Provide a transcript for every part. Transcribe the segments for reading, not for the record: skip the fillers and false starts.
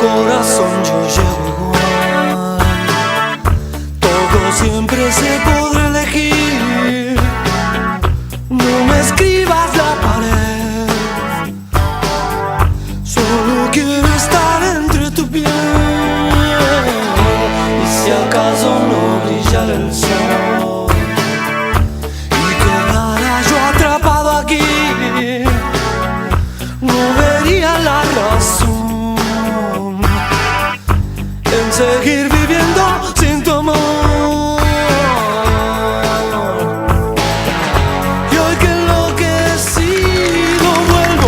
corazón yo llevo igual. Todo siempre se podrá elegir. No me escribas la pared. Solo quiero estar entre tu piel. Y si acaso no brillara el sol y quedara yo atrapado aquí, no vería la razón en seguir viviendo sin tu amor. Y hoy que enloquecido vuelvo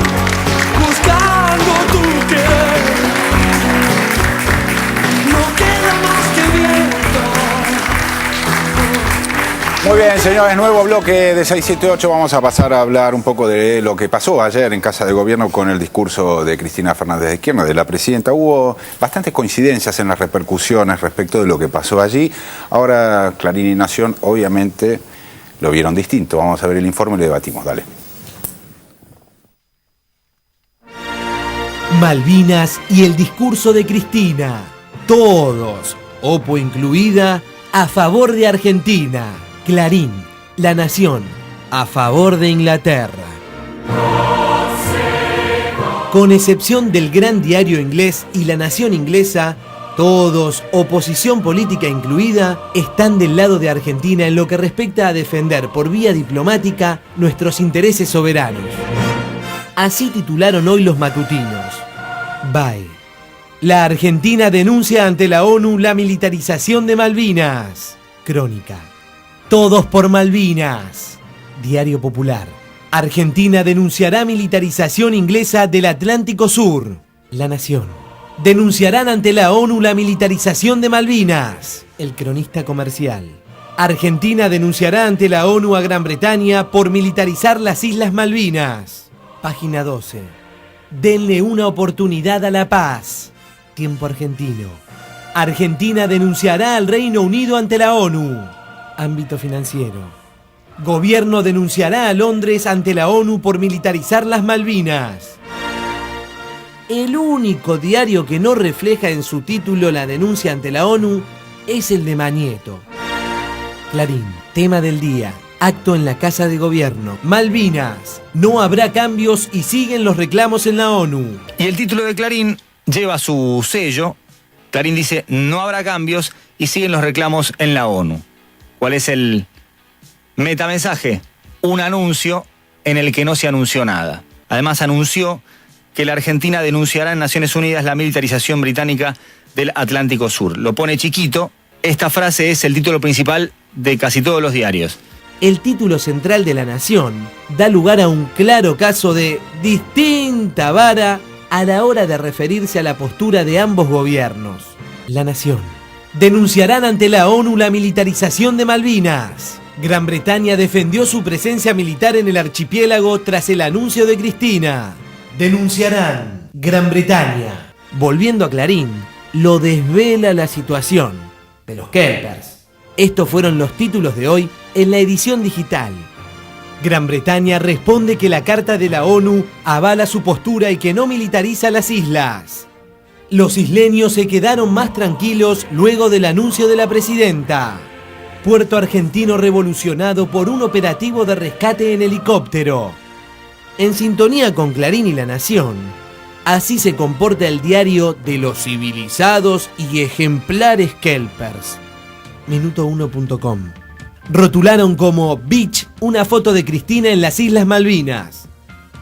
buscando tu piel, no queda más que viento. Muy bien, señores, nuevo bloque de 678. Vamos a pasar a hablar un poco de lo que pasó ayer en Casa de Gobierno con el discurso de Cristina Fernández de Kirchner, de la presidenta. Hubo bastantes coincidencias en las repercusiones respecto de lo que pasó allí. Ahora Clarín y Nación obviamente lo vieron distinto. Vamos a ver el informe y lo debatimos. Dale. Malvinas y el discurso de Cristina. Todos, Oppo incluida, a favor de Argentina. Clarín, La Nación, a favor de Inglaterra. Con excepción del gran diario inglés y La Nación inglesa, todos, oposición política incluida, están del lado de Argentina en lo que respecta a defender por vía diplomática nuestros intereses soberanos. Así titularon hoy los matutinos. Bye. La Argentina denuncia ante la ONU la militarización de Malvinas. Crónica. Todos por Malvinas. Diario Popular. Argentina denunciará militarización inglesa del Atlántico Sur. La Nación. Denunciarán ante la ONU la militarización de Malvinas. El Cronista Comercial. Argentina denunciará ante la ONU a Gran Bretaña por militarizar las Islas Malvinas. Página 12. Denle una oportunidad a la paz. Tiempo Argentino. Argentina denunciará al Reino Unido ante la ONU. Ámbito financiero. Gobierno denunciará a Londres ante la ONU por militarizar las Malvinas. El único diario que no refleja en su título la denuncia ante la ONU es el de Mañeto. Clarín, tema del día. Acto en la Casa de Gobierno. Malvinas. No habrá cambios y siguen los reclamos en la ONU. Y el título de Clarín lleva su sello. Clarín dice, no habrá cambios y siguen los reclamos en la ONU. ¿Cuál es el metamensaje? Un anuncio en el que no se anunció nada. Además anunció que la Argentina denunciará en Naciones Unidas la militarización británica del Atlántico Sur. Lo pone chiquito. Esta frase es el título principal de casi todos los diarios. El título central de La Nación da lugar a un claro caso de distinta vara a la hora de referirse a la postura de ambos gobiernos. La Nación. Denunciarán ante la ONU la militarización de Malvinas. Gran Bretaña defendió su presencia militar en el archipiélago tras el anuncio de Cristina. Denunciarán. Gran Bretaña. Volviendo a Clarín, lo desvela la situación de los Kelpers. Estos fueron los títulos de hoy en la edición digital. Gran Bretaña responde que la Carta de la ONU avala su postura y que no militariza las islas. Los isleños se quedaron más tranquilos luego del anuncio de la presidenta. Puerto argentino revolucionado por un operativo de rescate en helicóptero. En sintonía con Clarín y La Nación, así se comporta el diario de los civilizados y ejemplares Kelpers. Minuto1.com. Rotularon como Beach una foto de Cristina en las Islas Malvinas.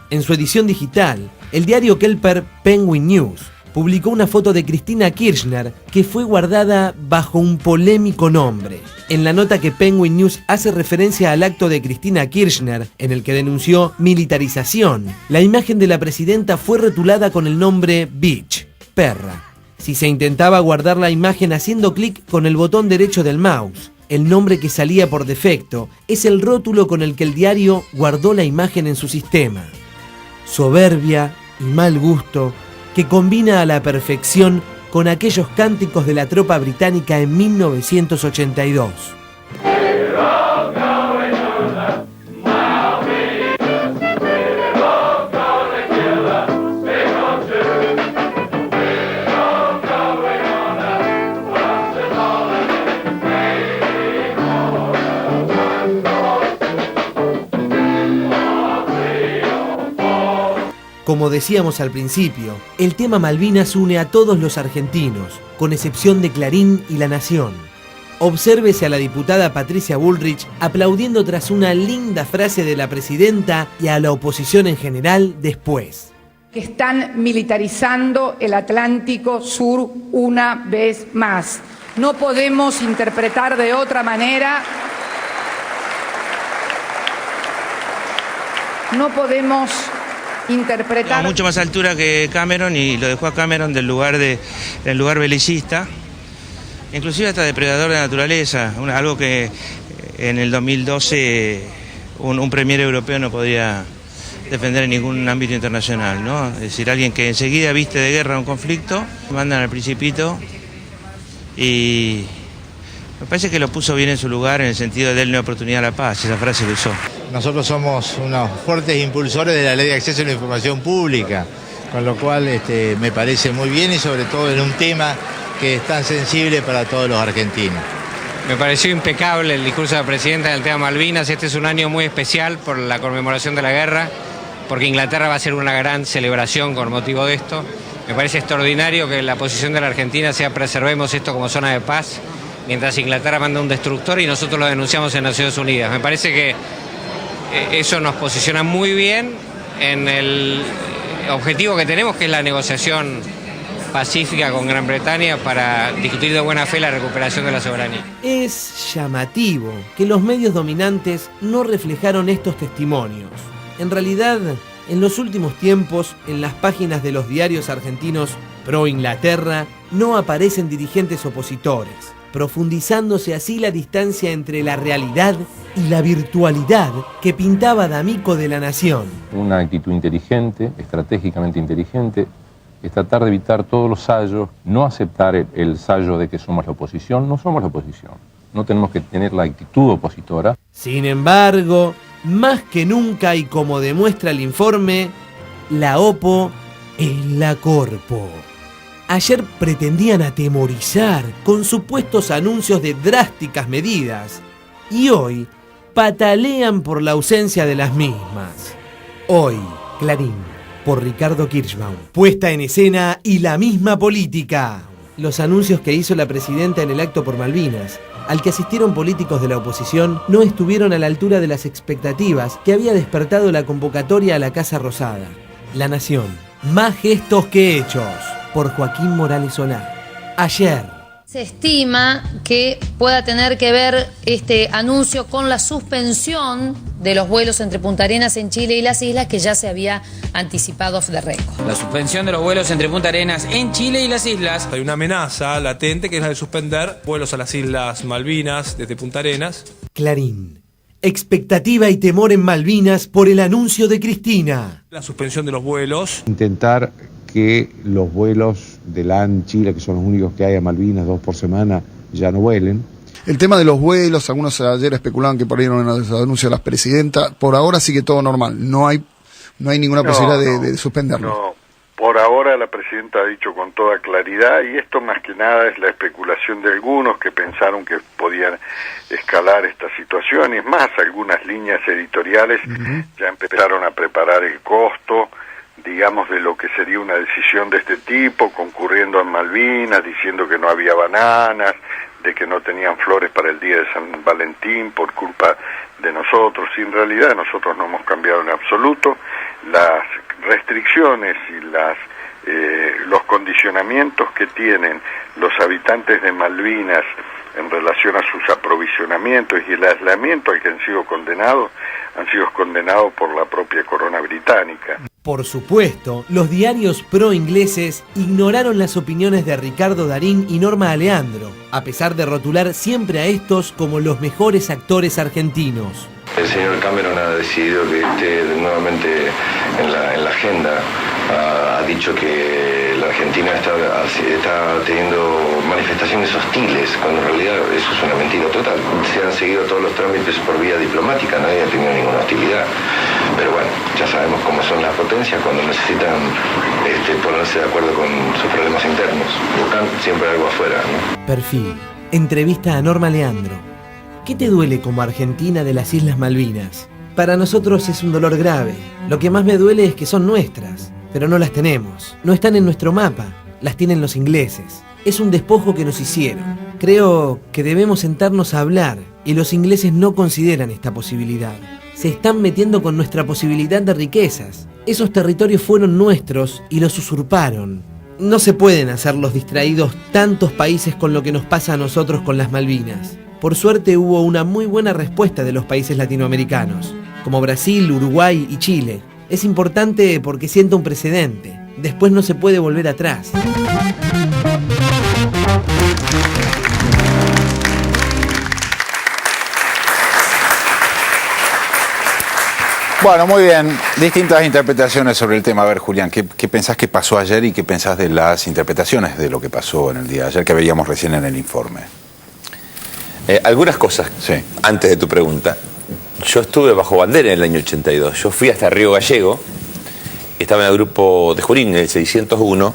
En su edición digital, el diario Kelper Penguin News publicó una foto de Cristina Kirchner que fue guardada bajo un polémico nombre. En la nota que Penguin News hace referencia al acto de Cristina Kirchner, en el que denunció militarización, la imagen de la presidenta fue rotulada con el nombre Beach, perra. Si se intentaba guardar la imagen haciendo clic con el botón derecho del mouse, el nombre que salía por defecto es el rótulo con el que el diario guardó la imagen en su sistema. Soberbia y mal gusto que combina a la perfección con aquellos cánticos de la tropa británica en 1982. Como decíamos al principio, el tema Malvinas une a todos los argentinos, con excepción de Clarín y La Nación. Obsérvese a la diputada Patricia Bullrich aplaudiendo tras una linda frase de la presidenta y a la oposición en general después. Que están militarizando el Atlántico Sur una vez más. No podemos interpretar de otra manera. No podemos interpretar. A mucho más altura que Cameron, y lo dejó a Cameron del lugar belicista, inclusive hasta depredador de la naturaleza, algo que en el 2012 un premier europeo no podía defender en ningún ámbito internacional, ¿no? Es decir, alguien que enseguida viste de guerra un conflicto, mandan al Principito, y me parece que lo puso bien en su lugar en el sentido de darle una oportunidad a la paz, esa frase que usó. Nosotros somos unos fuertes impulsores de la Ley de Acceso a la Información Pública, con lo cual me parece muy bien, y sobre todo en un tema que es tan sensible para todos los argentinos. Me pareció impecable el discurso de la presidenta en el tema Malvinas. Este es un año muy especial por la conmemoración de la guerra, porque Inglaterra va a hacer una gran celebración con motivo de esto. Me parece extraordinario que la posición de la Argentina sea preservemos esto como zona de paz, mientras Inglaterra manda un destructor y nosotros lo denunciamos en Naciones Unidas. Me parece que eso nos posiciona muy bien en el objetivo que tenemos, que es la negociación pacífica con Gran Bretaña para discutir de buena fe la recuperación de la soberanía. Es llamativo que los medios dominantes no reflejaron estos testimonios. En realidad, en los últimos tiempos, en las páginas de los diarios argentinos pro Inglaterra, no aparecen dirigentes opositores, profundizándose así la distancia entre la realidad y la virtualidad que pintaba D'Amico de La Nación. Una actitud inteligente, estratégicamente inteligente, es tratar de evitar todos los sayos, no aceptar el sayo de que somos la oposición. No somos la oposición, no tenemos que tener la actitud opositora. Sin embargo, más que nunca, y como demuestra el informe, la OPO es la corpo. Ayer pretendían atemorizar con supuestos anuncios de drásticas medidas y hoy patalean por la ausencia de las mismas. Hoy, Clarín, por Ricardo Kirschbaum. Puesta en escena y la misma política. Los anuncios que hizo la presidenta en el acto por Malvinas, al que asistieron políticos de la oposición, no estuvieron a la altura de las expectativas que había despertado la convocatoria a la Casa Rosada. La Nación, más gestos que hechos, por Joaquín Morales Solá. Ayer. Se estima que pueda tener que ver este anuncio con la suspensión de los vuelos entre Punta Arenas en Chile y las islas, que ya se había anticipado off the record. La suspensión de los vuelos entre Punta Arenas en Chile y las islas. Hay una amenaza latente que es la de suspender vuelos a las Islas Malvinas desde Punta Arenas. Clarín. Expectativa y temor en Malvinas por el anuncio de Cristina. La suspensión de los vuelos. Intentar que los vuelos de LAN Chile, que son los únicos que hay a Malvinas, 2 por semana, ya no vuelen. El tema de los vuelos, algunos ayer especulaban que por ahí no era el anuncio de las presidentas. Por ahora sigue todo normal, no hay ninguna posibilidad de suspenderlo. No, por ahora la presidenta ha dicho con toda claridad, y esto más que nada es la especulación de algunos que pensaron que podían escalar esta situación, y es más, algunas líneas editoriales ya empezaron a preparar el costo, digamos, de lo que sería una decisión de este tipo, concurriendo a Malvinas, diciendo que no había bananas, de que no tenían flores para el día de San Valentín por culpa de nosotros. Y en realidad nosotros no hemos cambiado en absoluto. Las restricciones y los condicionamientos que tienen los habitantes de Malvinas en relación a sus aprovisionamientos y el aislamiento al que han sido condenados por la propia corona británica. Por supuesto, los diarios pro-ingleses ignoraron las opiniones de Ricardo Darín y Norma Aleandro, a pesar de rotular siempre a estos como los mejores actores argentinos. El señor Cameron ha decidido que esté nuevamente en la agenda. Ha dicho que la Argentina está teniendo manifestaciones hostiles, cuando en realidad eso es una mentira total. Se han seguido todos los trámites por vía diplomática, nadie ha tenido ninguna hostilidad. Pero bueno, ya sabemos cómo son las potencias cuando necesitan ponerse de acuerdo con sus problemas internos. Buscan siempre algo afuera, ¿no? Perfil. Entrevista a Norma Aleandro. ¿Qué te duele como argentina de las Islas Malvinas? Para nosotros es un dolor grave. Lo que más me duele es que son nuestras. pero no las tenemos. No están en nuestro mapa, las tienen los ingleses. Es un despojo que nos hicieron. Creo que debemos sentarnos a hablar y los ingleses no consideran esta posibilidad. Se están metiendo con nuestra posibilidad de riquezas. Esos territorios fueron nuestros y los usurparon. No se pueden hacer los distraídos tantos países con lo que nos pasa a nosotros con las Malvinas. Por suerte hubo una muy buena respuesta de los países latinoamericanos, como Brasil, Uruguay y Chile. Es importante porque sienta un precedente. Después no se puede volver atrás. Bueno, muy bien. Distintas interpretaciones sobre el tema. A ver, Julián, ¿qué pensás que pasó ayer y qué pensás de las interpretaciones de lo que pasó en el día de ayer que veíamos recién en el informe? Algunas cosas, sí, antes de tu pregunta. Yo estuve bajo bandera en el año 82. Yo fui hasta Río Gallego, estaba en el grupo de Junín, en el 601.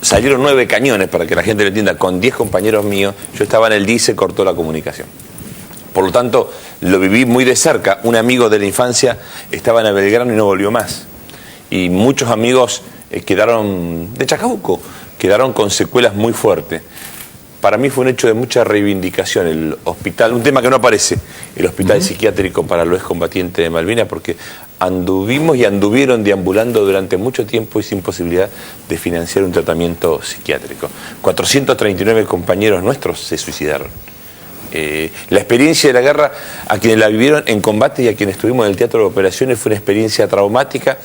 Salieron 9 cañones, para que la gente lo entienda, con 10 compañeros míos. Yo estaba en el día y se cortó la comunicación. Por lo tanto, lo viví muy de cerca. Un amigo de la infancia estaba en Belgrano y no volvió más. Y muchos amigos quedaron de Chacabuco, quedaron con secuelas muy fuertes. Para mí fue un hecho de mucha reivindicación el hospital, un tema que no aparece, el hospital psiquiátrico para los excombatientes de Malvinas, porque anduvimos y anduvieron deambulando durante mucho tiempo y sin posibilidad de financiar un tratamiento psiquiátrico. 439 compañeros nuestros se suicidaron. La experiencia de la guerra, a quienes la vivieron en combate y a quienes estuvimos en el teatro de operaciones, fue una experiencia traumática,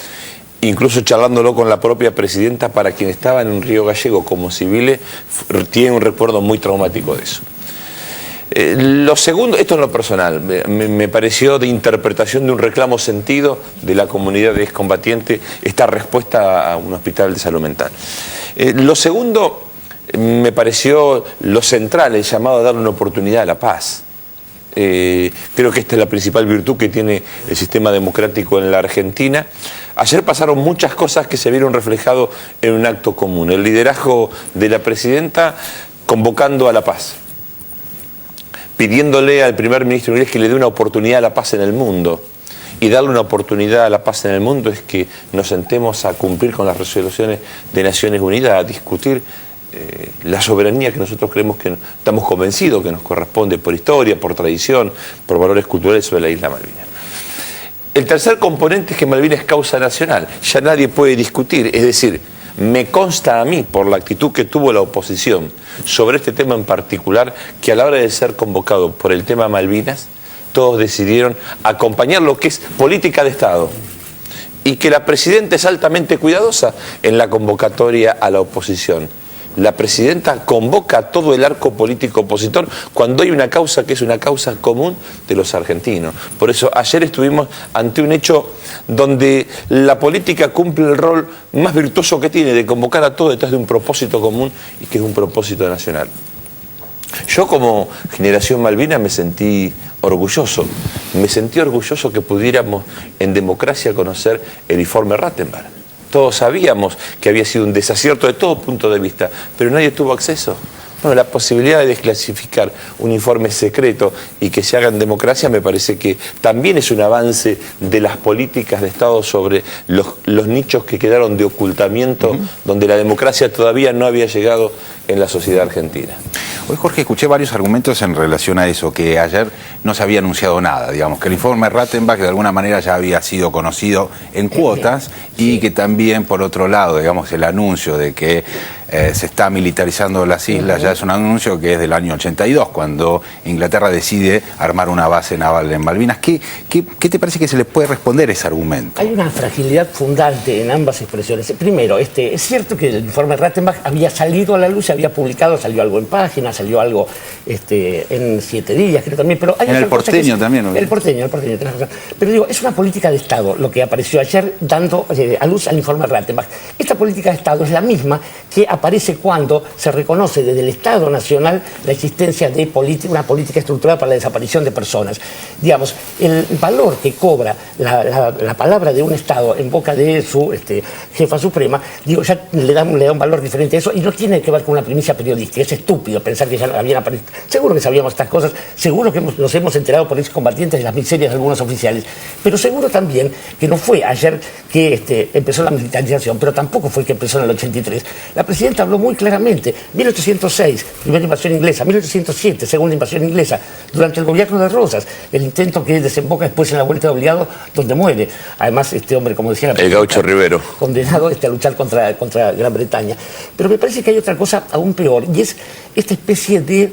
incluso charlándolo con la propia presidenta, para quienes estaban en Río Gallego como civiles, tienen un recuerdo muy traumático de eso. Lo segundo, esto es lo personal, me pareció de interpretación de un reclamo sentido de la comunidad de excombatientes esta respuesta a un hospital de salud mental. Lo segundo, me pareció lo central, el llamado a darle una oportunidad a la paz. Creo que esta es la principal virtud que tiene el sistema democrático en la Argentina. Ayer pasaron muchas cosas que se vieron reflejadas en un acto común. El liderazgo de la presidenta convocando a la paz, pidiéndole al primer ministro inglés que le dé una oportunidad a la paz en el mundo. Y darle una oportunidad a la paz en el mundo es que nos sentemos a cumplir con las resoluciones de Naciones Unidas, a discutir la soberanía que nosotros creemos que estamos convencidos que nos corresponde por historia, por tradición, por valores culturales sobre la isla Malvinas. El tercer componente es que Malvinas es causa nacional, ya nadie puede discutir, es decir, me consta a mí, por la actitud que tuvo la oposición sobre este tema en particular, que a la hora de ser convocado por el tema Malvinas, todos decidieron acompañar lo que es política de Estado. Y que la presidenta es altamente cuidadosa en la convocatoria a la oposición. La presidenta convoca a todo el arco político opositor cuando hay una causa que es una causa común de los argentinos. Por eso ayer estuvimos ante un hecho donde la política cumple el rol más virtuoso que tiene, de convocar a todos detrás de un propósito común y que es un propósito nacional. Yo como Generación Malvinas me sentí orgulloso que pudiéramos en democracia conocer el informe Rattenberg. Todos sabíamos que había sido un desacierto de todo punto de vista, pero nadie tuvo acceso. Bueno, la posibilidad de desclasificar un informe secreto y que se haga en democracia me parece que también es un avance de las políticas de Estado sobre los nichos que quedaron de ocultamiento, donde la democracia todavía no había llegado en la sociedad argentina. Hoy, Jorge, escuché varios argumentos en relación a eso, que ayer no se había anunciado nada, digamos, que el informe Rattenberg de alguna manera ya había sido conocido en cuotas y que también, por otro lado, digamos, el anuncio de que se está militarizando las islas ya es un anuncio que es del año 82, cuando Inglaterra decide armar una base naval en Malvinas. ¿Qué te parece que se le puede responder a ese argumento? Hay una fragilidad fundante en ambas expresiones. Primero, es cierto que el informe Rattenberg había salido a la luz, se había publicado, salió algo en páginas, salió algo en 7 días, creo también, pero hay en el Porteño también, ¿no? El porteño, tenés razón. Pero digo, es una política de Estado lo que apareció ayer dando a luz al informe Rattenberg. Esta política de Estado es la misma que aparece cuando se reconoce desde el Estado Nacional la existencia de una política estructurada para la desaparición de personas. Digamos, el valor que cobra la palabra de un Estado en boca de su jefa suprema, digo, ya le da un valor diferente a eso y no tiene que ver con una primicia periodística. Es estúpido pensar pensar que ya habían aparecido. Seguro que sabíamos estas cosas, seguro que nos hemos enterado por excombatientes de las miserias de algunos oficiales, pero seguro también que no fue ayer que empezó la militarización, pero tampoco fue que empezó en el 83. La presidenta habló muy claramente, 1806, primera invasión inglesa, 1807, segunda invasión inglesa, durante el gobierno de Rosas, el intento que desemboca después en la vuelta de obligado, donde muere. Además, este hombre, como decía la presidenta, el Gaucho Rivero, condenado a luchar contra Gran Bretaña. Pero me parece que hay otra cosa aún peor, y es esta especie de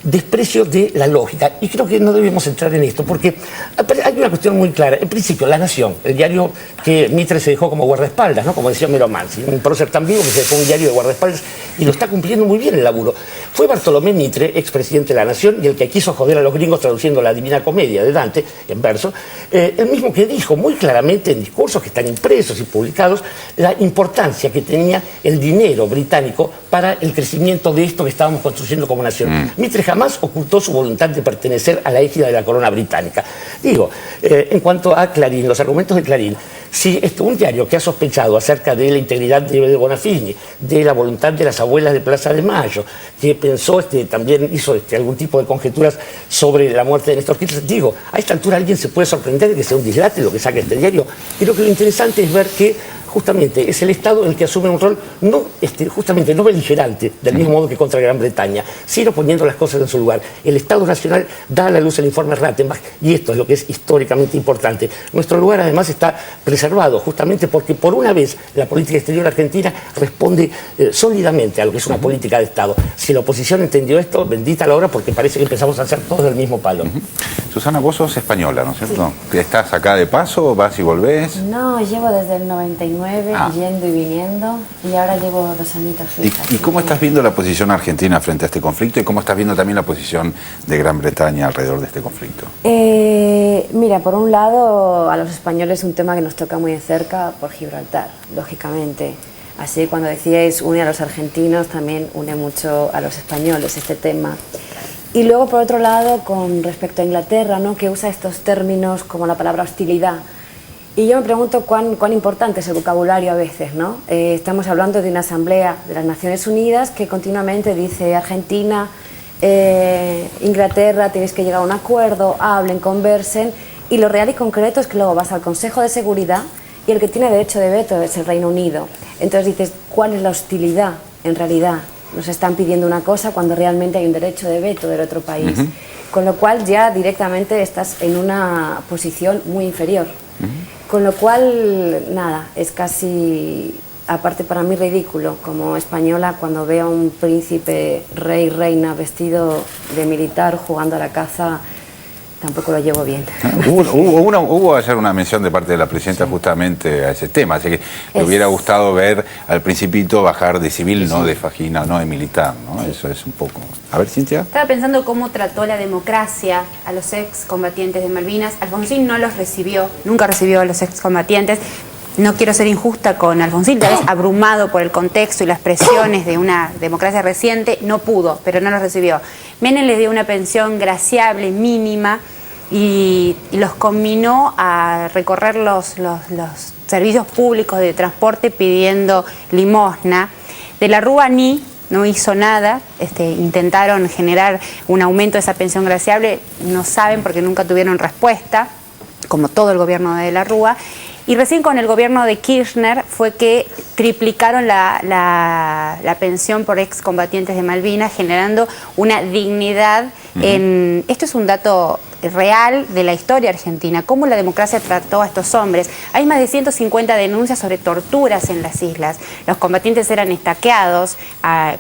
desprecio de la lógica. Y creo que no debemos entrar en esto, porque hay una cuestión muy clara. En principio, La Nación, el diario que Mitre se dejó como guardaespaldas, ¿no? Como decía Homero Mansi, un prócer tan vivo que se dejó un diario de guardaespaldas y lo está cumpliendo muy bien el laburo. Fue Bartolomé Mitre, expresidente de La Nación, y el que quiso joder a los gringos traduciendo la Divina Comedia de Dante en verso, el mismo que dijo muy claramente en discursos que están impresos y publicados la importancia que tenía el dinero británico para el crecimiento de esto que estábamos construyendo como nación. Mitre jamás ocultó su voluntad de pertenecer a la égida de la corona británica. Digo, en cuanto a Clarín, los argumentos de Clarín, si un diario que ha sospechado acerca de la integridad de Bonafini, de la voluntad de las abuelas de Plaza de Mayo, que pensó, también hizo algún tipo de conjeturas sobre la muerte de Néstor Kirchner, digo, a esta altura alguien se puede sorprender de que sea un dislate lo que saque este diario. Creo que lo interesante es ver que justamente es el Estado el que asume un rol justamente no beligerante, del mismo modo que contra Gran Bretaña, sino poniendo las cosas en su lugar. El Estado Nacional da a la luz el informe Rattenbach, y esto es lo que es históricamente importante. Nuestro lugar además está preservado justamente porque por una vez la política exterior argentina responde sólidamente a lo que es una política de Estado. Si la oposición entendió esto, bendita la hora, porque parece que empezamos a hacer todos del mismo palo. Susana, vos sos española, ¿no es cierto? Sí. ¿Estás acá de paso? ¿Vas y volvés? No, llevo desde el 99 yendo y viniendo, y ahora llevo 2 añitos fijas. ¿Y cómo estás viendo la posición argentina frente a este conflicto, y cómo estás viendo también la posición de Gran Bretaña alrededor de este conflicto? Mira, por un lado, a los españoles es un tema que nos toca muy de cerca por Gibraltar, lógicamente. Así que cuando decíais une a los argentinos, también une mucho a los españoles este tema. Y luego, por otro lado, con respecto a Inglaterra, ¿no?, que usa estos términos como la palabra hostilidad. Y yo me pregunto cuán importante es el vocabulario a veces, ¿no? Estamos hablando de una asamblea de las Naciones Unidas que continuamente dice Argentina, Inglaterra, tenéis que llegar a un acuerdo, hablen, conversen, y lo real y concreto es que luego vas al Consejo de Seguridad y el que tiene derecho de veto es el Reino Unido. Entonces dices, ¿cuál es la hostilidad en realidad? Nos están pidiendo una cosa cuando realmente hay un derecho de veto del otro país. Con lo cual ya directamente estás en una posición muy inferior. Con lo cual, nada, es casi, aparte para mí ridículo, como española, cuando veo a un príncipe, rey, reina, vestido de militar jugando a la caza, tampoco lo llevo bien. Hubo ayer una mención de parte de la presidenta justamente a ese tema, así que me hubiera gustado ver al principito bajar de civil, no de Fagina, no de militar, ¿no? Eso es un poco... A ver, Cintia. Estaba pensando cómo trató la democracia a los excombatientes de Malvinas. Alfonsín no los recibió, nunca recibió a los excombatientes. No quiero ser injusta con Alfonsín, tal vez abrumado por el contexto y las presiones de una democracia reciente, no pudo, pero no los recibió. Menem les dio una pensión graciable, mínima, y los conminó a recorrer los servicios públicos de transporte pidiendo limosna. De la Rúa no hizo nada, intentaron generar un aumento de esa pensión graciable, no saben porque nunca tuvieron respuesta, como todo el gobierno de la Rúa. Y recién con el gobierno de Kirchner fue que triplicaron la pensión por excombatientes de Malvinas, generando una dignidad en... Esto es un dato real de la historia argentina, cómo la democracia trató a estos hombres. Hay más de 150 denuncias sobre torturas en las islas. Los combatientes eran estaqueados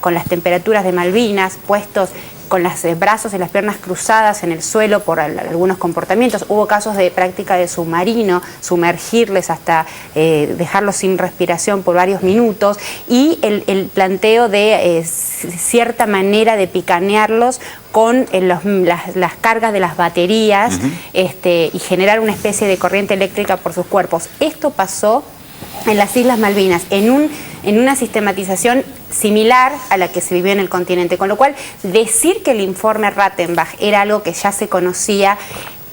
con las temperaturas de Malvinas, puestos con los brazos y las piernas cruzadas en el suelo por algunos comportamientos. Hubo casos de práctica de submarino, sumergirles hasta dejarlos sin respiración por varios minutos, y el planteo de cierta manera de picanearlos con las cargas de las baterías y generar una especie de corriente eléctrica por sus cuerpos. Esto pasó en las Islas Malvinas, en una sistematización similar a la que se vivió en el continente, con lo cual decir que el informe Rattenbach era algo que ya se conocía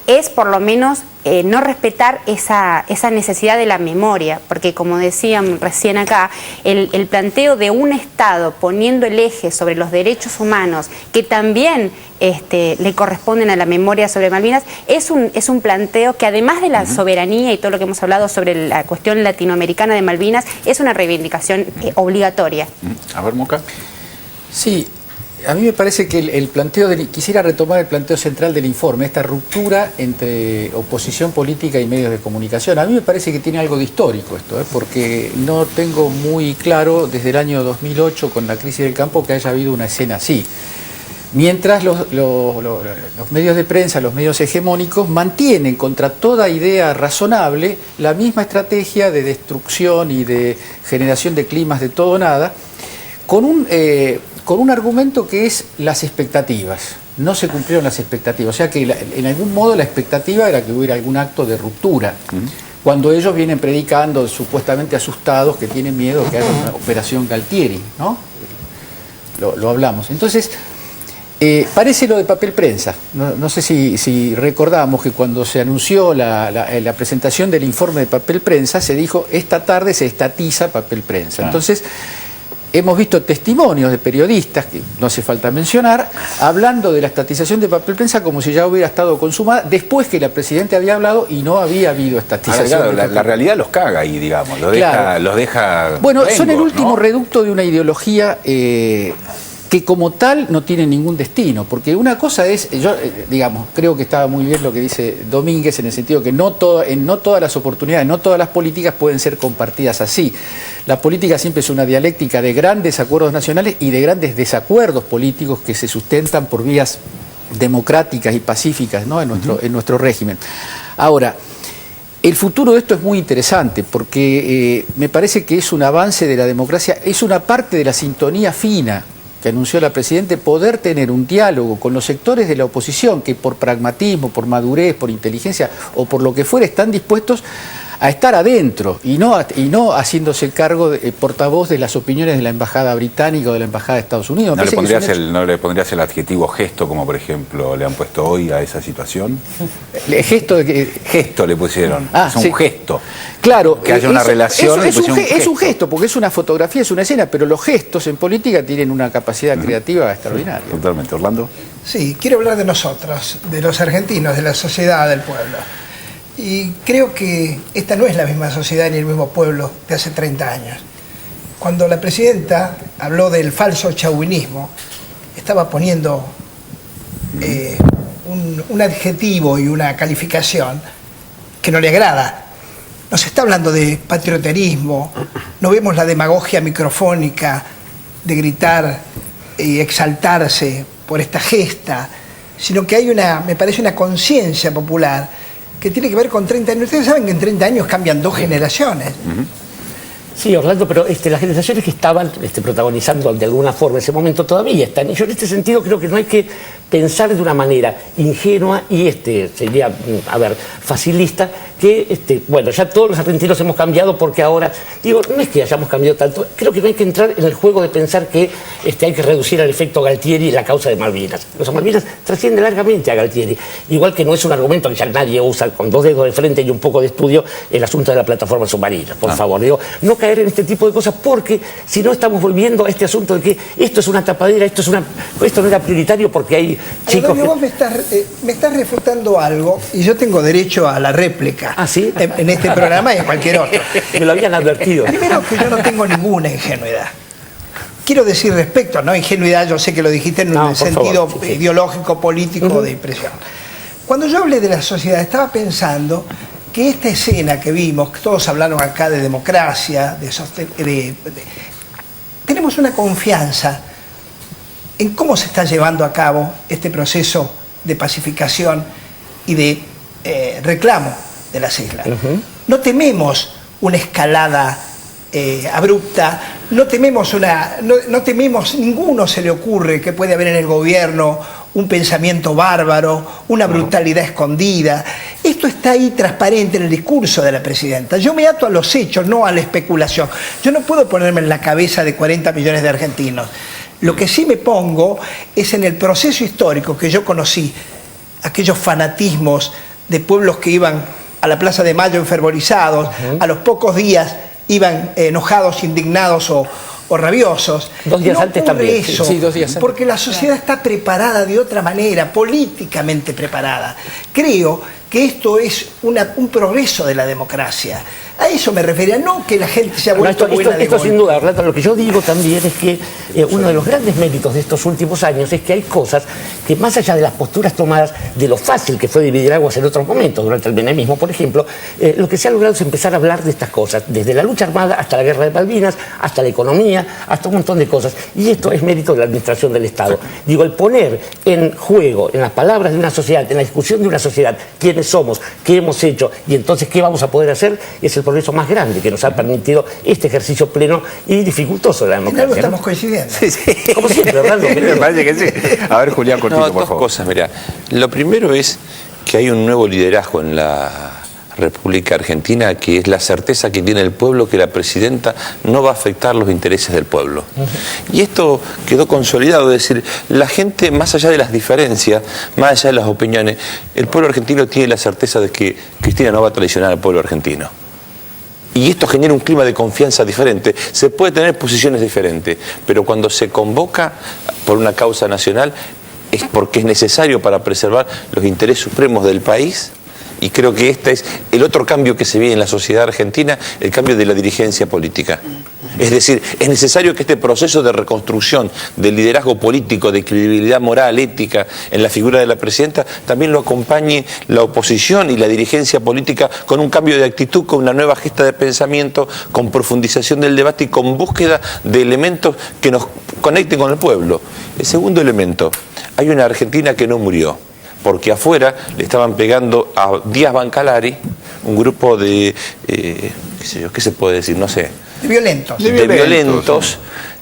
es por lo menos no respetar esa necesidad de la memoria, porque como decían recién acá, el planteo de un Estado poniendo el eje sobre los derechos humanos, que también le corresponden a la memoria sobre Malvinas, es un planteo que además de la soberanía y todo lo que hemos hablado sobre la cuestión latinoamericana de Malvinas, es una reivindicación obligatoria. A ver, Moca. Sí. A mí me parece que el planteo, quisiera retomar el planteo central del informe, esta ruptura entre oposición política y medios de comunicación. A mí me parece que tiene algo de histórico esto, porque no tengo muy claro desde el año 2008 con la crisis del campo que haya habido una escena así. Mientras los medios de prensa, los medios hegemónicos, mantienen contra toda idea razonable la misma estrategia de destrucción y de generación de climas de todo o nada, con un argumento que es las expectativas. No se cumplieron las expectativas. O sea que en algún modo la expectativa era que hubiera algún acto de ruptura. Cuando ellos vienen predicando, supuestamente asustados, que tienen miedo que haya una operación Galtieri, ¿no? Lo hablamos. Entonces, parece lo de papel prensa. No sé si recordamos que cuando se anunció la presentación del informe de papel prensa, se dijo, esta tarde se estatiza papel prensa. Entonces, hemos visto testimonios de periodistas, que no hace falta mencionar, hablando de la estatización de papel prensa como si ya hubiera estado consumada, después que la Presidenta había hablado y no había habido estatización. Ahora, claro, la realidad los caga ahí, digamos, los deja Bueno, son el último reducto de una ideología que como tal no tiene ningún destino, porque una cosa es, yo digamos, creo que estaba muy bien lo que dice Domínguez en el sentido que no todas las oportunidades, no todas las políticas pueden ser compartidas así. La política siempre es una dialéctica de grandes acuerdos nacionales y de grandes desacuerdos políticos que se sustentan por vías democráticas y pacíficas, ¿no? en nuestro régimen. Ahora, el futuro de esto es muy interesante porque me parece que es un avance de la democracia, es una parte de la sintonía fina que anunció la Presidenta, poder tener un diálogo con los sectores de la oposición que por pragmatismo, por madurez, por inteligencia o por lo que fuera están dispuestos a estar adentro y no haciéndose cargo de portavoz de las opiniones de la Embajada Británica o de la Embajada de Estados Unidos. ¿No le pondrías el adjetivo gesto, como por ejemplo le han puesto hoy a esa situación? Gesto le pusieron. Es un gesto. Claro. Que haya una relación. Es un gesto, porque es una fotografía, es una escena, pero los gestos en política tienen una capacidad creativa extraordinaria. Totalmente. Orlando. Sí, quiero hablar de nosotros, de los argentinos, de la sociedad, del pueblo. Y creo que esta no es la misma sociedad ni el mismo pueblo de hace 30 años. Cuando la Presidenta habló del falso chauvinismo, estaba poniendo un adjetivo y una calificación que no le agrada. Nos está hablando de patrioterismo, no vemos la demagogia microfónica de gritar y exaltarse por esta gesta, sino que hay me parece una conciencia popular que tiene que ver con 30 años. Ustedes saben que en 30 años cambian 2 generaciones. Sí, Orlando, pero las generaciones que estaban protagonizando de alguna forma ese momento todavía están. Y yo en este sentido creo que no hay que pensar de una manera ingenua y sería, facilista, que bueno, ya todos los argentinos hemos cambiado porque ahora, digo, no es que hayamos cambiado tanto, creo que no hay que entrar en el juego de pensar que hay que reducir al efecto Galtieri la causa de Malvinas. Los Malvinas trascienden largamente a Galtieri, igual que no es un argumento que ya nadie usa con 2 dedos de frente y un poco de estudio el asunto de la plataforma submarina, por favor, digo, no caer en este tipo de cosas porque si no estamos volviendo a este asunto de que esto es una tapadera, esto no era prioritario porque hay chicos que... Vos me estás refutando algo y yo tengo derecho a la réplica. ¿Ah, sí? En este programa y en cualquier otro. Me lo habían advertido. Primero que yo no tengo ninguna ingenuidad. Quiero decir respecto, no ingenuidad, yo sé que lo dijiste en un sentido ideológico, político, de impresión. Cuando yo hablé de la sociedad, estaba pensando que esta escena que vimos, que todos hablaron acá de democracia, tenemos una confianza en cómo se está llevando a cabo este proceso de pacificación y de reclamo de las islas. No tememos una escalada abrupta, no tememos ninguno se le ocurre que puede haber en el gobierno un pensamiento bárbaro, una brutalidad escondida. Esto está ahí transparente en el discurso de la Presidenta. Yo me ato a los hechos, no a la especulación. Yo no puedo ponerme en la cabeza de 40 millones de argentinos. Lo que sí me pongo es en el proceso histórico que yo conocí, aquellos fanatismos de pueblos que iban a la Plaza de Mayo enfervorizados, a los pocos días iban enojados, indignados o rabiosos. 2 días no antes también. Eso, sí, 2 días antes. Porque la sociedad está preparada de otra manera, políticamente preparada. Creo que esto es un progreso de la democracia. A eso me refería, no que la gente se ha vuelto buena de esto golpe. sin duda, Orlando, lo que yo digo también es que uno de los grandes méritos de estos últimos años es que hay cosas que, más allá de las posturas tomadas, de lo fácil que fue dividir aguas en otros momentos, durante el menemismo, por ejemplo, lo que se ha logrado es empezar a hablar de estas cosas, desde la lucha armada hasta la guerra de Malvinas, hasta la economía, hasta un montón de cosas. Y esto es mérito de la administración del Estado. Digo, el poner en juego, en las palabras de una sociedad, en la discusión de una sociedad, quiénes somos, qué hemos hecho y entonces qué vamos a poder hacer, es el progreso más grande que nos ha permitido este ejercicio pleno y dificultoso de la democracia. En algo estamos coincidiendo. Sí. Como siempre, Orlando. Me parece que sí. A ver, Julián, cortito, por favor. Dos cosas, mira. Lo primero es que hay un nuevo liderazgo en la República Argentina, que es la certeza que tiene el pueblo que la presidenta no va a afectar los intereses del pueblo. Y esto quedó consolidado, es decir, la gente, más allá de las diferencias, más allá de las opiniones, el pueblo argentino tiene la certeza de que Cristina no va a traicionar al pueblo argentino. Y esto genera un clima de confianza diferente. Se puede tener posiciones diferentes, pero cuando se convoca por una causa nacional es porque es necesario para preservar los intereses supremos del país. Y creo que este es el otro cambio que se ve en la sociedad argentina, el cambio de la dirigencia política. Es decir, es necesario que este proceso de reconstrucción del liderazgo político, de credibilidad moral, ética, en la figura de la presidenta, también lo acompañe la oposición y la dirigencia política con un cambio de actitud, con una nueva gesta de pensamiento, con profundización del debate y con búsqueda de elementos que nos conecten con el pueblo. El segundo elemento, hay una Argentina que no murió, porque afuera le estaban pegando a Díaz Bancalari, un grupo de, qué sé yo, ¿qué se puede decir? No sé. De violentos. De violentos,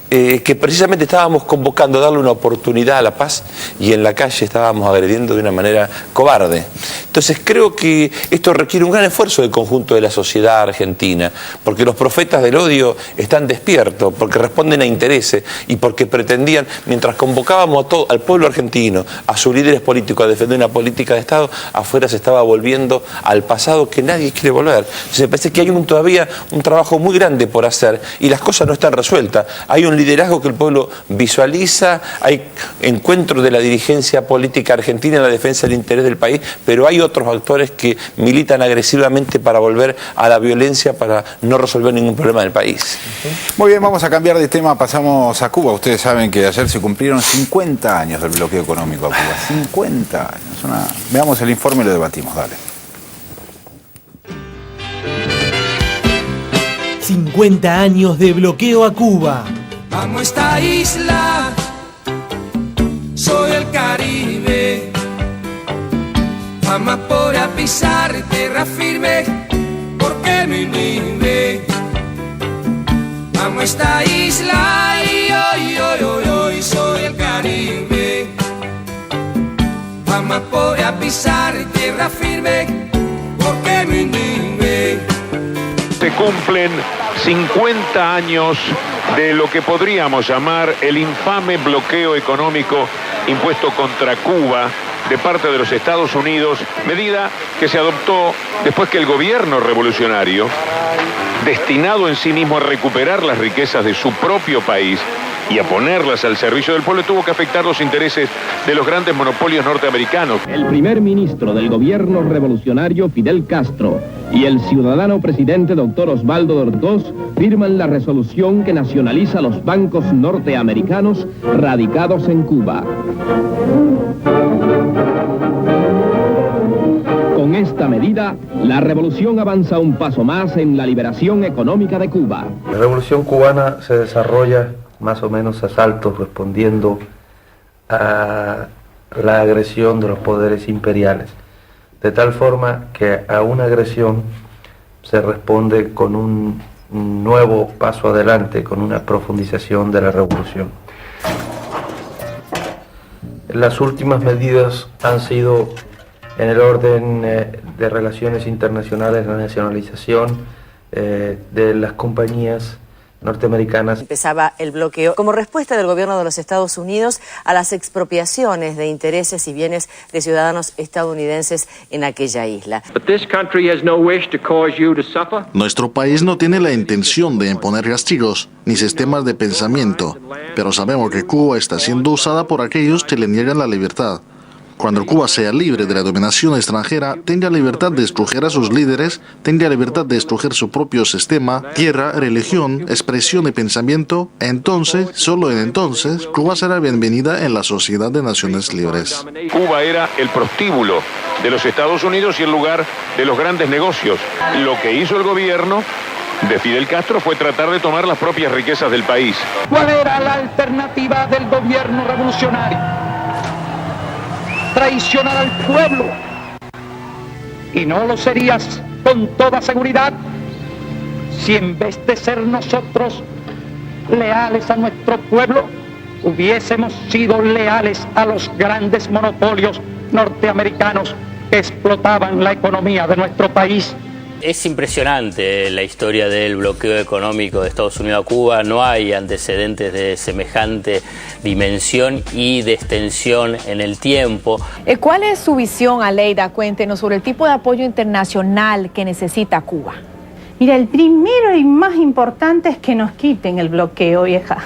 que precisamente estábamos convocando a darle una oportunidad a la paz y en la calle estábamos agrediendo de una manera cobarde. Entonces creo que esto requiere un gran esfuerzo del conjunto de la sociedad argentina, porque los profetas del odio están despiertos, porque responden a intereses y porque pretendían, mientras convocábamos a todo, al pueblo argentino, a sus líderes políticos a defender una política de Estado, afuera se estaba volviendo al pasado que nadie quiere volver. Entonces me parece que hay todavía un trabajo muy grande por hacer y las cosas no están resueltas. Hay un liderazgo que el pueblo visualiza, hay encuentros de la dirigencia política argentina en la defensa del interés del país, pero hay otros actores que militan agresivamente para volver a la violencia, para no resolver ningún problema del país. Muy bien, vamos a cambiar de tema, pasamos a Cuba. Ustedes saben que ayer se cumplieron 50 años del bloqueo económico a Cuba. 50 años. Veamos el informe y lo debatimos, dale. 50 años de bloqueo a Cuba. Amo esta isla, soy el Caribe. Jamás podré pisar tierra firme porque me inhibe. Amo esta isla y hoy soy el Caribe. Jamás podré pisar tierra firme porque me inhibe. Se cumplen 50 años de lo que podríamos llamar el infame bloqueo económico impuesto contra Cuba de parte de los Estados Unidos, medida que se adoptó después que el gobierno revolucionario, destinado en sí mismo a recuperar las riquezas de su propio país y a ponerlas al servicio del pueblo, tuvo que afectar los intereses de los grandes monopolios norteamericanos. El primer ministro del gobierno revolucionario Fidel Castro y el ciudadano presidente doctor Osvaldo Dortos firman la resolución que nacionaliza los bancos norteamericanos radicados en Cuba. Con esta medida, la revolución avanza un paso más en la liberación económica de Cuba. La revolución cubana se desarrolla más o menos a saltos, respondiendo a la agresión de los poderes imperiales, de tal forma que a una agresión se responde con un nuevo paso adelante, con una profundización de la revolución. Las últimas medidas han sido, en el orden de relaciones internacionales, la nacionalización de las compañías norteamericanas. Empezaba el bloqueo como respuesta del gobierno de los Estados Unidos a las expropiaciones de intereses y bienes de ciudadanos estadounidenses en aquella isla. Nuestro país no tiene la intención de imponer castigos ni sistemas de pensamiento, pero sabemos que Cuba está siendo usada por aquellos que le niegan la libertad. Cuando Cuba sea libre de la dominación extranjera, tenga libertad de escoger a sus líderes, tenga libertad de escoger su propio sistema, tierra, religión, expresión y pensamiento, entonces, solo entonces, Cuba será bienvenida en la sociedad de naciones libres. Cuba era el prostíbulo de los Estados Unidos y el lugar de los grandes negocios. Lo que hizo el gobierno de Fidel Castro fue tratar de tomar las propias riquezas del país. ¿Cuál era la alternativa del gobierno revolucionario? Traicionar al pueblo. Y no lo serías con toda seguridad si en vez de ser nosotros leales a nuestro pueblo, hubiésemos sido leales a los grandes monopolios norteamericanos que explotaban la economía de nuestro país. Es impresionante la historia del bloqueo económico de Estados Unidos a Cuba. No hay antecedentes de semejante dimensión y de extensión en el tiempo. ¿Cuál es su visión, Aleida? Cuéntenos sobre el tipo de apoyo internacional que necesita Cuba. Mira, el primero y más importante es que nos quiten el bloqueo, vieja.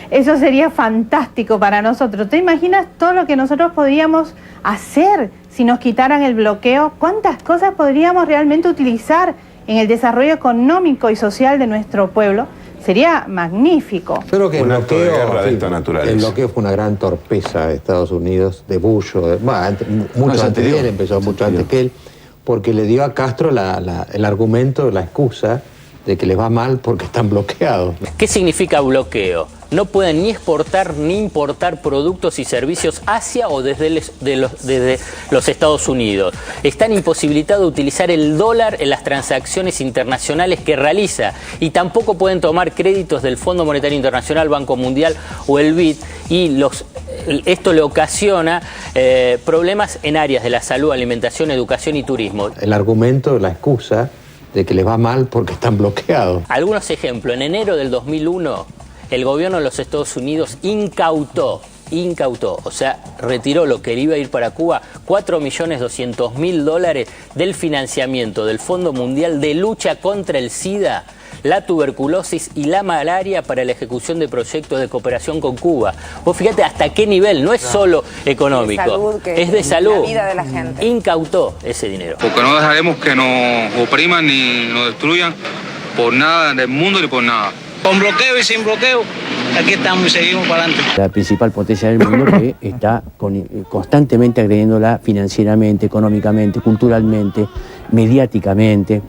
Eso sería fantástico para nosotros. ¿Te imaginas todo lo que nosotros podríamos hacer si nos quitaran el bloqueo? ¿Cuántas cosas podríamos realmente utilizar en el desarrollo económico y social de nuestro pueblo? Sería magnífico. Creo que el bloqueo fue una gran torpeza de Estados Unidos, de Bush, mucho antes de él, empezó mucho antes que él, porque le dio a Castro el argumento, la excusa de que les va mal porque están bloqueados. ¿Qué significa bloqueo? No pueden ni exportar ni importar productos y servicios hacia o desde los Estados Unidos. Están imposibilitados de utilizar el dólar en las transacciones internacionales que realiza y tampoco pueden tomar créditos del Fondo Monetario Internacional, Banco Mundial o el BID, y esto le ocasiona problemas en áreas de la salud, alimentación, educación y turismo. El argumento, la excusa de que les va mal porque están bloqueados. Algunos ejemplos. En enero del 2001, el gobierno de los Estados Unidos incautó, o sea, retiró lo que le iba a ir para Cuba, $4.200.000 del financiamiento del Fondo Mundial de Lucha contra el SIDA, la tuberculosis y la malaria para la ejecución de proyectos de cooperación con Cuba. Vos fíjate hasta qué nivel, no es solo económico, es de salud. La vida de la gente. Incautó ese dinero. Porque no dejaremos que nos opriman ni nos destruyan por nada del mundo ni por nada. Con bloqueo y sin bloqueo, aquí estamos y seguimos para adelante. La principal potencia del mundo que está constantemente agrediéndola financieramente, económicamente, culturalmente, mediáticamente.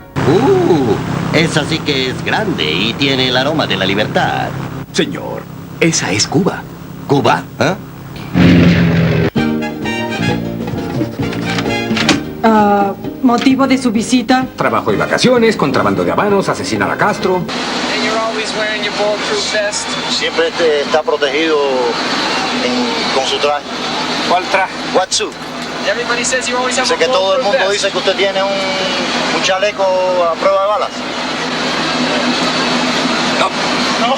Esa sí que es grande y tiene el aroma de la libertad. Señor, esa es Cuba. ¿Cuba? ¿Eh? ¿Motivo de su visita? Trabajo y vacaciones, contrabando de habanos, asesinar a Castro. Siempre está protegido con su traje. ¿Cuál traje? What suit? Sé que todo el mundo dice que usted tiene un chaleco a prueba de balas. No.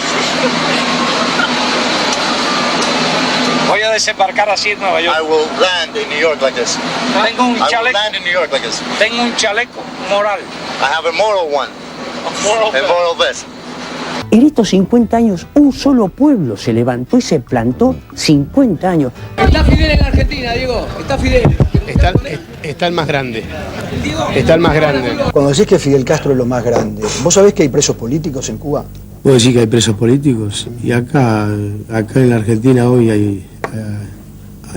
Voy a desembarcar así en Nueva York. I will land in New York like this. Tengo un chaleco. I will land in New York like this. Tengo un chaleco moral. I have a moral one. A moral vest. En estos 50 años, un solo pueblo se levantó y se plantó 50 años. Está Fidel en la Argentina, Diego. Está Fidel. Está el más grande. Está el más grande. Cuando decís que Fidel Castro es lo más grande, ¿vos sabés que hay presos políticos en Cuba? Vos decís que hay presos políticos. Y acá en la Argentina hoy hay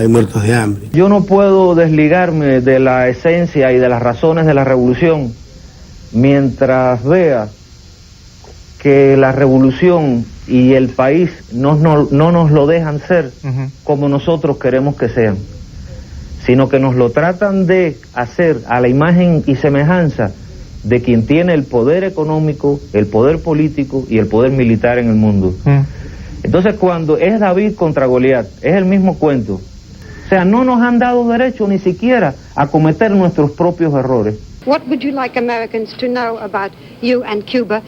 muertos de hambre. Yo no puedo desligarme de la esencia y de las razones de la revolución mientras vea que la revolución y el país no nos lo dejan ser como nosotros queremos que sean, sino que nos lo tratan de hacer a la imagen y semejanza de quien tiene el poder económico, el poder político y el poder militar en el mundo. Entonces, cuando es David contra Goliat, es el mismo cuento. O sea, no nos han dado derecho ni siquiera a cometer nuestros propios errores. What would you like Americans to know about you and Cuba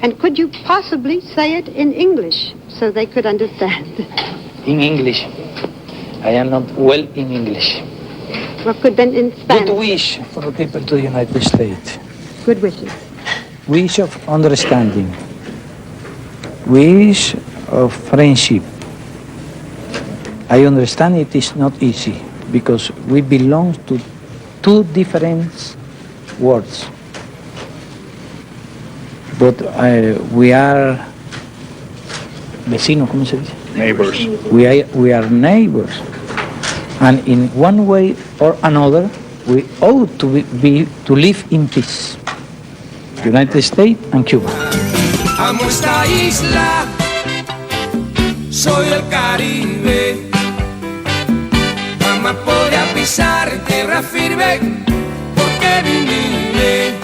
And could you possibly say it in English so they could understand? In English. I am not well in English. Well, could then in Spanish? Good wish for the people to the United States. Good wishes. Wish of understanding. Wish of friendship. I understand it is not easy because we belong to two different worlds. But we are vecinos, ¿cómo se dice? Neighbors. We are neighbors. And in one way or another, we ought to live in peace. United States and Cuba. Amo esta isla, soy del Caribe. Mamá podría pisar tierra firme porque vine.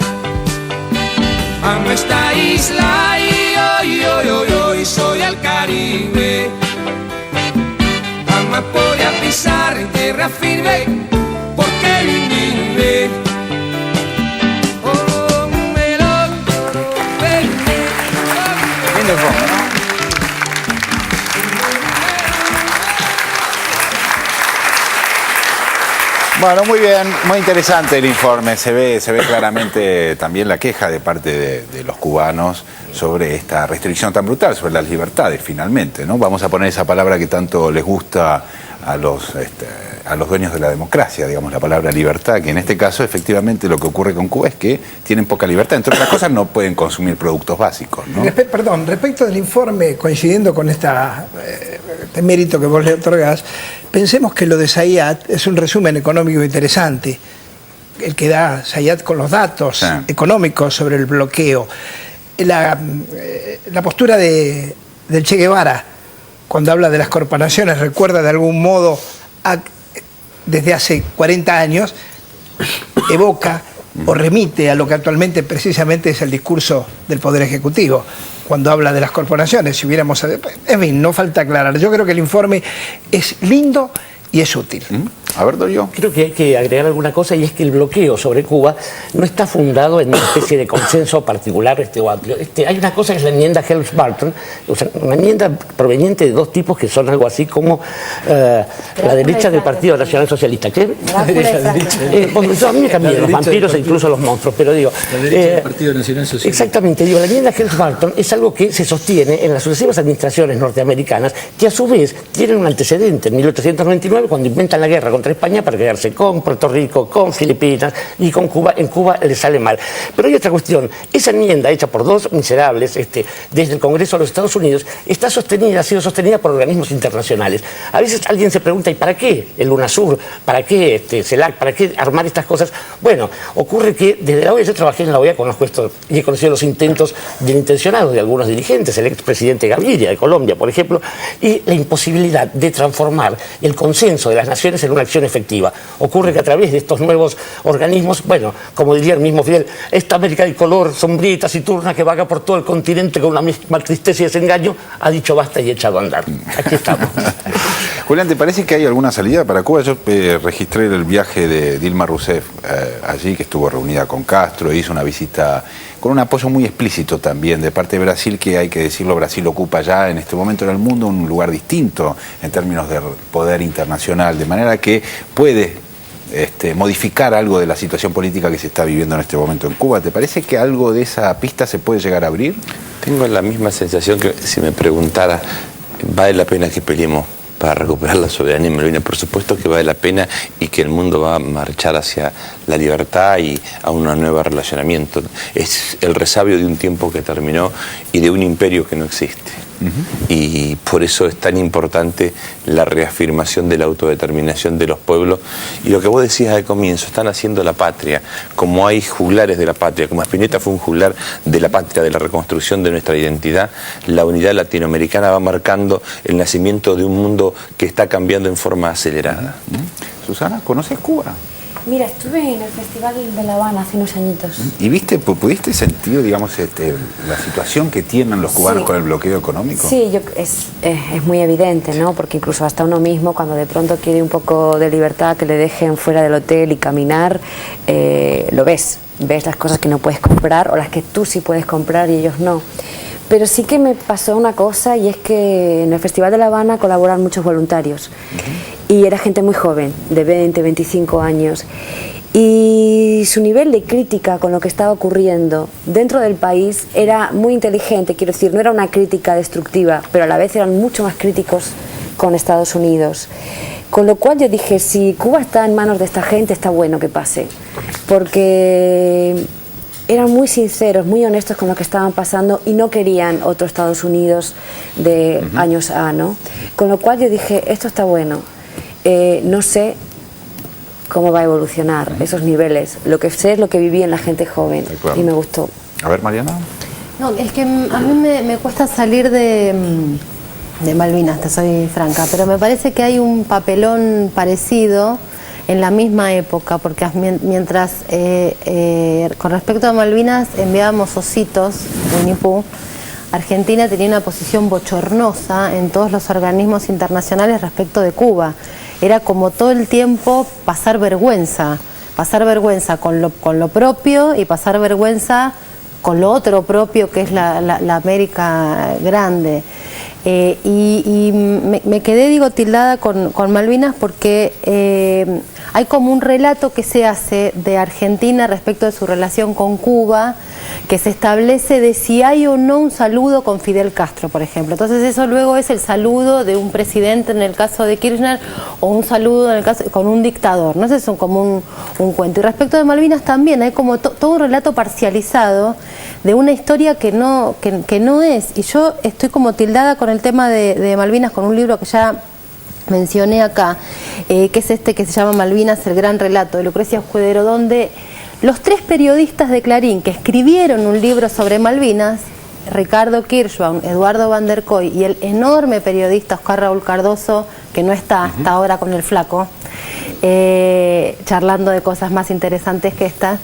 Amo esta isla y hoy soy del Caribe. Mamá podría pisar tierra firme porque vine. Bueno, muy bien, muy interesante el informe. Se ve claramente también la queja de parte de los cubanos sobre esta restricción tan brutal, sobre las libertades finalmente, ¿no? Vamos a poner esa palabra que tanto les gusta a los dueños de la democracia, digamos, la palabra libertad, que en este caso efectivamente lo que ocurre con Cuba es que tienen poca libertad. Entre otras cosas no pueden consumir productos básicos, ¿no? Respecto del informe, coincidiendo con este mérito que vos le otorgás, pensemos que lo de Zayat es un resumen económico interesante, el que da Zayat con los datos económicos sobre el bloqueo. La postura del Che Guevara, cuando habla de las corporaciones, recuerda de algún modo desde hace 40 años, evoca o remite a lo que actualmente precisamente es el discurso del Poder Ejecutivo, cuando habla de las corporaciones. Si hubiéramos... En fin, no falta aclarar. Yo creo que el informe es lindo y es útil. A ver, yo creo que hay que agregar alguna cosa, y es que el bloqueo sobre Cuba no está fundado en una especie de consenso particular o amplio. Hay una cosa que es la enmienda Helms-Burton, o sea, una enmienda proveniente de dos tipos que son algo así como la derecha del Partido Nacional Socialista. ¿Qué? A mí me cambian los vampiros e incluso los monstruos, pero digo... La derecha del Partido Nacional Socialista. Exactamente, digo, la enmienda Helms-Burton es algo que se sostiene en las sucesivas administraciones norteamericanas, que a su vez tienen un antecedente. En 1899, cuando inventan la guerra contra España para quedarse con Puerto Rico, con Filipinas y con Cuba, en Cuba le sale mal. Pero hay otra cuestión, esa enmienda hecha por dos miserables desde el Congreso de los Estados Unidos ha sido sostenida por organismos internacionales. A veces alguien se pregunta, ¿y para qué el UNASUR? ¿Para qué CELAC? ¿Para qué armar estas cosas? Bueno, ocurre que desde la OEA, yo trabajé en la OEA, conozco esto y he conocido los intentos bien intencionados de algunos dirigentes, el expresidente Gaviria de Colombia, por ejemplo, y la imposibilidad de transformar el consenso de las naciones en una acción efectiva. Ocurre que a través de estos nuevos organismos, bueno, como diría el mismo Fidel, esta América de color sombría y taciturna que vaga por todo el continente con una misma tristeza y desengaño, ha dicho basta y echado a andar. Aquí estamos. Julián, ¿te parece que hay alguna salida para Cuba? Yo registré el viaje de Dilma Rousseff allí, que estuvo reunida con Castro, hizo una visita con un apoyo muy explícito también de parte de Brasil, que hay que decirlo, Brasil ocupa ya en este momento en el mundo un lugar distinto en términos de poder internacional, de manera que puede modificar algo de la situación política que se está viviendo en este momento en Cuba. ¿Te parece que algo de esa pista se puede llegar a abrir? Tengo la misma sensación que si me preguntara, ¿vale la pena que peleemos para recuperar la soberanía en Malvinas? Por supuesto que vale la pena y que el mundo va a marchar hacia la libertad y a un nuevo relacionamiento. Es el resabio de un tiempo que terminó y de un imperio que no existe. Y por eso es tan importante la reafirmación de la autodeterminación de los pueblos. Y lo que vos decías al comienzo, están haciendo la patria, como hay juglares de la patria, como Spinetta fue un juglar de la patria, de la reconstrucción de nuestra identidad. La unidad latinoamericana va marcando el nacimiento de un mundo que está cambiando en forma acelerada. Susana, ¿conoces Cuba? Mira, estuve en el Festival de La Habana hace unos añitos. ¿Y pudiste sentir, digamos, la situación que tienen los cubanos con el bloqueo económico? Sí, es muy evidente, ¿no? Porque incluso hasta uno mismo, cuando de pronto quiere un poco de libertad, que le dejen fuera del hotel y caminar, lo ves. Ves las cosas que no puedes comprar o las que tú sí puedes comprar y ellos no. Pero sí que me pasó una cosa, y es que en el Festival de La Habana colaboran muchos voluntarios. Y era gente muy joven, de 20, 25 años. Y su nivel de crítica con lo que estaba ocurriendo dentro del país era muy inteligente, quiero decir, no era una crítica destructiva, pero a la vez eran mucho más críticos con Estados Unidos. Con lo cual yo dije, si Cuba está en manos de esta gente, está bueno que pase. Porque eran muy sinceros, muy honestos con lo que estaban pasando y no querían otro Estados Unidos de años A, ¿no? Con lo cual yo dije, esto está bueno. No sé cómo va a evolucionar esos niveles. Lo que sé es lo que viví en la gente joven y me gustó. A ver, Mariana. No, es que a mí me cuesta salir de Malvinas, te soy franca, pero me parece que hay un papelón parecido en la misma época, porque mientras con respecto a Malvinas enviábamos ositos, Winnie Pooh, Argentina tenía una posición bochornosa en todos los organismos internacionales respecto de Cuba. Era como todo el tiempo pasar vergüenza con lo propio y pasar vergüenza con lo otro propio, que es la América grande. Y me quedé, digo, tildada con Malvinas porque hay como un relato que se hace de Argentina respecto de su relación con Cuba, que se establece de si hay o no un saludo con Fidel Castro, por ejemplo. Entonces eso luego es el saludo de un presidente en el caso de Kirchner, o un saludo en el caso con un dictador, ¿no? Eso es como un cuento. Y respecto de Malvinas también hay como todo un relato parcializado de una historia que no es. Y yo estoy como tildada con el tema de Malvinas, con un libro que ya mencioné acá, que es este que se llama Malvinas, el gran relato, de Lucrecia Escudero, donde los 3 periodistas de Clarín que escribieron un libro sobre Malvinas, Ricardo Kirschbaum, Eduardo Van der Koy y el enorme periodista Oscar Raúl Cardoso, que no está hasta ahora con el flaco, charlando de cosas más interesantes que estas,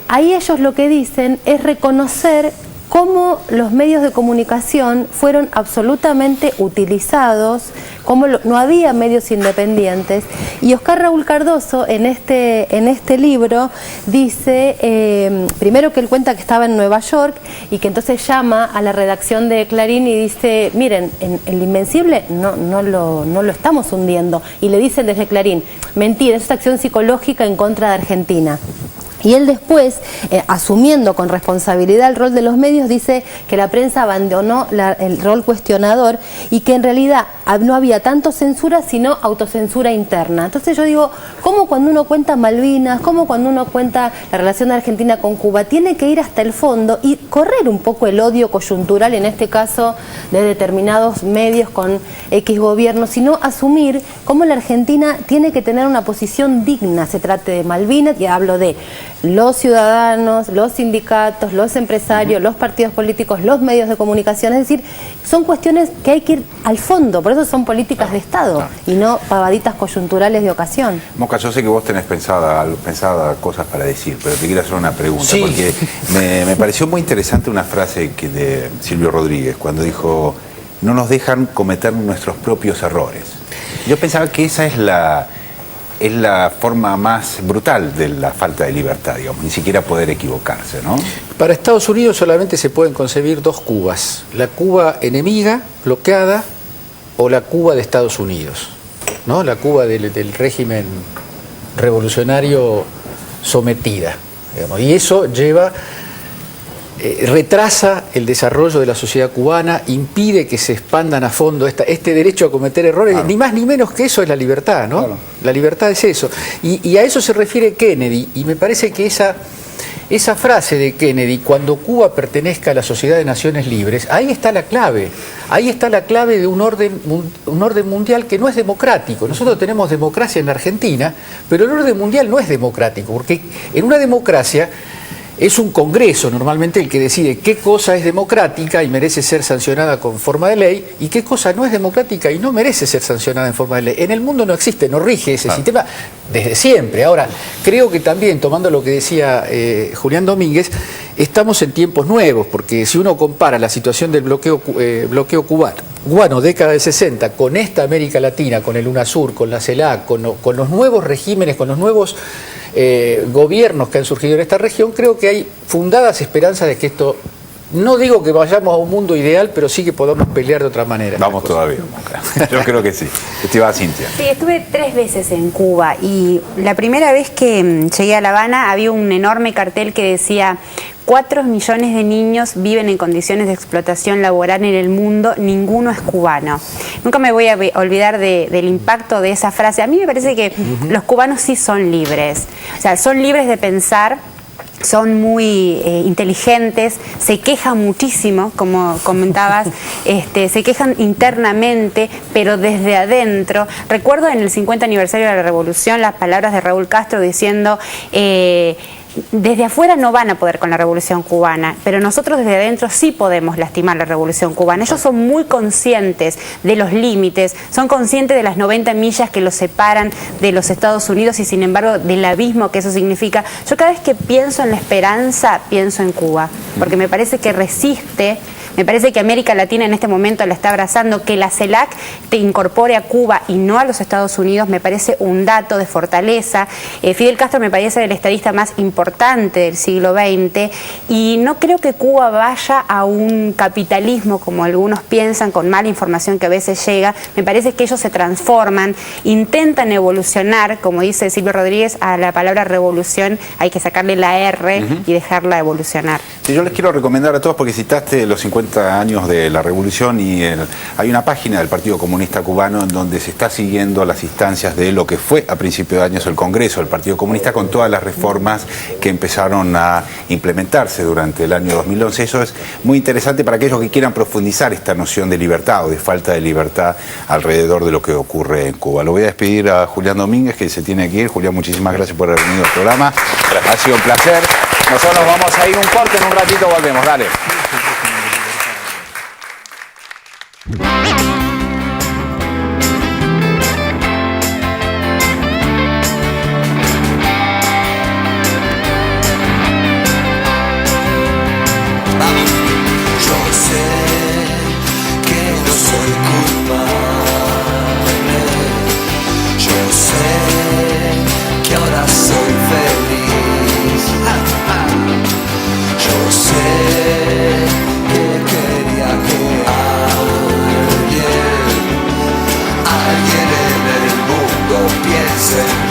ahí ellos lo que dicen es reconocer cómo los medios de comunicación fueron absolutamente utilizados, cómo no había medios independientes. Y Oscar Raúl Cardoso en este libro dice, primero que él cuenta que estaba en Nueva York y que entonces llama a la redacción de Clarín y dice, miren, en el Invencible no lo estamos hundiendo. Y le dicen desde Clarín, mentira, es acción psicológica en contra de Argentina. Y él después, asumiendo con responsabilidad el rol de los medios, dice que la prensa abandonó el rol cuestionador y que en realidad no había tanto censura, sino autocensura interna. Entonces yo digo, ¿cómo cuando uno cuenta Malvinas, cómo cuando uno cuenta la relación de Argentina con Cuba, tiene que ir hasta el fondo y correr un poco el odio coyuntural, en este caso de determinados medios con X gobierno, sino asumir cómo la Argentina tiene que tener una posición digna, se trate de Malvinas, y hablo de los ciudadanos, los sindicatos, los empresarios, los partidos políticos, los medios de comunicación. Es decir, son cuestiones que hay que ir al fondo, por eso son políticas de Estado y no pavaditas coyunturales de ocasión. Mosca, yo sé que vos tenés pensada cosas para decir, pero te quiero hacer una pregunta, Sí. porque me pareció muy interesante una frase de Silvio Rodríguez, cuando dijo, no nos dejan cometer nuestros propios errores. Yo pensaba que esa es la forma más brutal de la falta de libertad, digamos, ni siquiera poder equivocarse, ¿no? Para Estados Unidos solamente se pueden concebir 2 Cubas, la Cuba enemiga, bloqueada, o la Cuba de Estados Unidos, ¿no? La Cuba del régimen revolucionario sometida, digamos. Y eso retrasa el desarrollo de la sociedad cubana, impide que se expandan a fondo este derecho a cometer errores. Claro. Ni más ni menos que eso es la libertad, ¿no? Claro. La libertad es eso. Y a eso se refiere Kennedy, y me parece que esa frase de Kennedy, cuando Cuba pertenezca a la Sociedad de Naciones Libres, ahí está la clave. Ahí está la clave de un orden mundial que no es democrático. Nosotros tenemos democracia en la Argentina, pero el orden mundial no es democrático, porque en una democracia es un Congreso normalmente el que decide qué cosa es democrática y merece ser sancionada con forma de ley y qué cosa no es democrática y no merece ser sancionada en forma de ley. En el mundo no existe, no rige ese sistema desde siempre. Ahora, creo que también, tomando lo que decía Julián Domínguez, estamos en tiempos nuevos, porque si uno compara la situación del bloqueo cubano, década de 60, con esta América Latina, con el UNASUR, con la CELAC, con los nuevos regímenes, con los nuevos gobiernos que han surgido en esta región, creo que hay fundadas esperanzas de que esto, no digo que vayamos a un mundo ideal, pero sí que podamos pelear de otra manera. Vamos todavía, yo creo que sí. Estimada Cintia. Sí, estuve 3 veces en Cuba y la primera vez que llegué a La Habana había un enorme cartel que decía: 4 millones de niños viven en condiciones de explotación laboral en el mundo, ninguno es cubano. Nunca me voy a olvidar del impacto de esa frase. A mí me parece que los cubanos sí son libres, o sea, son libres de pensar, son muy inteligentes, se quejan muchísimo, como comentabas, se quejan internamente, pero desde adentro. Recuerdo en el 50 aniversario de la Revolución las palabras de Raúl Castro diciendo: desde afuera no van a poder con la Revolución Cubana, pero nosotros desde adentro sí podemos lastimar la Revolución Cubana. Ellos son muy conscientes de los límites, son conscientes de las 90 millas que los separan de los Estados Unidos y sin embargo del abismo que eso significa. Yo cada vez que pienso en la esperanza, pienso en Cuba, porque me parece que resiste. Me parece que América Latina en este momento la está abrazando. Que la CELAC te incorpore a Cuba y no a los Estados Unidos me parece un dato de fortaleza. Fidel Castro me parece el estadista más importante del siglo XX y no creo que Cuba vaya a un capitalismo como algunos piensan, con mala información que a veces llega. Me parece que ellos se transforman, intentan evolucionar, como dice Silvio Rodríguez, a la palabra revolución hay que sacarle la R y dejarla evolucionar. Sí, yo les quiero recomendar a todos, porque citaste los 50 años de la revolución y hay una página del Partido Comunista Cubano en donde se está siguiendo las instancias de lo que fue a principios de años el Congreso del Partido Comunista, con todas las reformas que empezaron a implementarse durante el año 2011. Eso es muy interesante para aquellos que quieran profundizar esta noción de libertad o de falta de libertad alrededor de lo que ocurre en Cuba. Lo voy a despedir a Julián Domínguez, que se tiene que ir. Julián, muchísimas gracias por haber venido al programa. Ha sido un placer. Nosotros vamos a ir un corte, en un ratito volvemos. Dale. Alguien en el mundo piense